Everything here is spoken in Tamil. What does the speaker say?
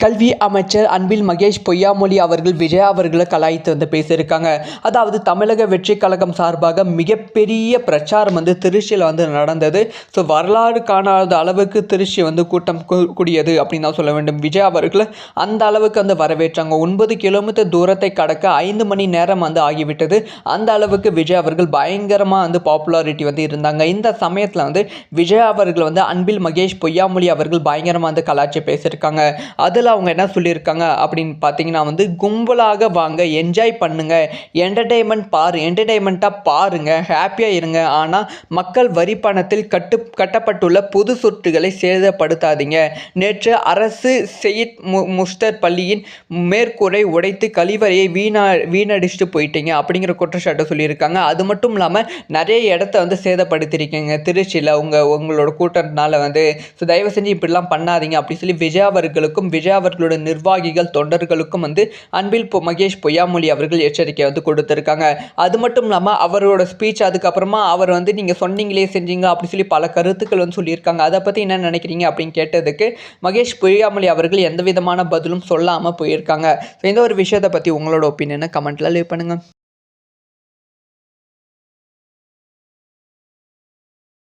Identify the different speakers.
Speaker 1: கல்வி அமைச்சர் அன்பில் மகேஷ் பொய்யாமொழி அவர்கள் விஜயா அவர்களை கலாய்த்து வந்து பேசியிருக்காங்க. அதாவது தமிழக வெற்றி கழகம் சார்பாக மிகப்பெரிய பிரச்சாரம் வந்து திருச்சியில் வந்து நடந்தது. ஸோ வரலாறு காணாத அளவுக்கு திருச்சி வந்து கூட்டம் கூடியது அப்படின்னு தான் சொல்ல வேண்டும். விஜயா அவர்களை அந்த அளவுக்கு வந்து வரவேற்றாங்க. 9 கிலோமீட்டர் தூரத்தை கடக்க 5 மணி நேரம் வந்து ஆகிவிட்டது. அந்த அளவுக்கு விஜய் அவர்கள் பயங்கரமாக வந்து பாப்புலாரிட்டி வந்து இருந்தாங்க. இந்த சமயத்தில் வந்து விஜயா அவர்கள் வந்து அன்பில் மகேஷ் பொய்யாமொழி அவர்கள் பயங்கரமாக வந்து கலாய்ச்சி பேசியிருக்காங்க. அதில் அவங்க என்ன சொல்லியிருக்காங்க அப்படின்னு பார்த்தீங்கன்னா வந்து கும்பலாக வாங்க, என்ஜாய் பண்ணுங்க, என்டர்டெயின்மெண்ட்டாக பாருங்க, ஹாப்பியாக இருங்க. ஆனால் மக்கள் வரி பணத்தில் கட்டப்பட்டுள்ள பொது சொத்துக்களை சேதப்படுத்தாதீங்க. நேற்று அரசு செயிட் முஸ்தர் பள்ளியின் மேற்கூரை உடைத்து கழிவறையை வீணடிச்சுட்டு போயிட்டீங்க அப்படிங்கிற குற்றச்சாட்டை சொல்லியிருக்காங்க. அது மட்டும் இல்லாமல் நிறைய இடத்த வந்து சேதப்படுத்தியிருக்கீங்க திருச்சியில் உங்களோட கூட்டத்தினால வந்து. ஸோ தயவு செஞ்சு இப்படிலாம் பண்ணாதீங்க அப்படின்னு சொல்லி விஜயா அவர்களோட நிர்வாகிகள் தொண்டர்களுக்கும் வந்து அன்பில் மகேஷ் பொய்யாமொழி அவர்கள் எச்சரிக்கை வந்து கொடுத்திருக்காங்க. அது மட்டும் இல்லாமல் அவரோட ஸ்பீச் அதுக்கப்புறமா அவர் வந்து நீங்கள் சொன்னீங்களே செஞ்சீங்க அப்படி சொல்லி பல கருத்துக்கள் வந்து சொல்லியிருக்காங்க. அதை பற்றி என்ன நினைக்கிறீங்க அப்படின்னு கேட்டதுக்கு மகேஷ் பொய்யாமொழி அவர்கள் எந்த விதமான பதிலும் சொல்லாமல் போயிருக்காங்க. இந்த ஒரு விஷயத்தை பற்றி உங்களோட ஒப்பீனியனை கமெண்ட்டில் லீவ் பண்ணுங்கள்.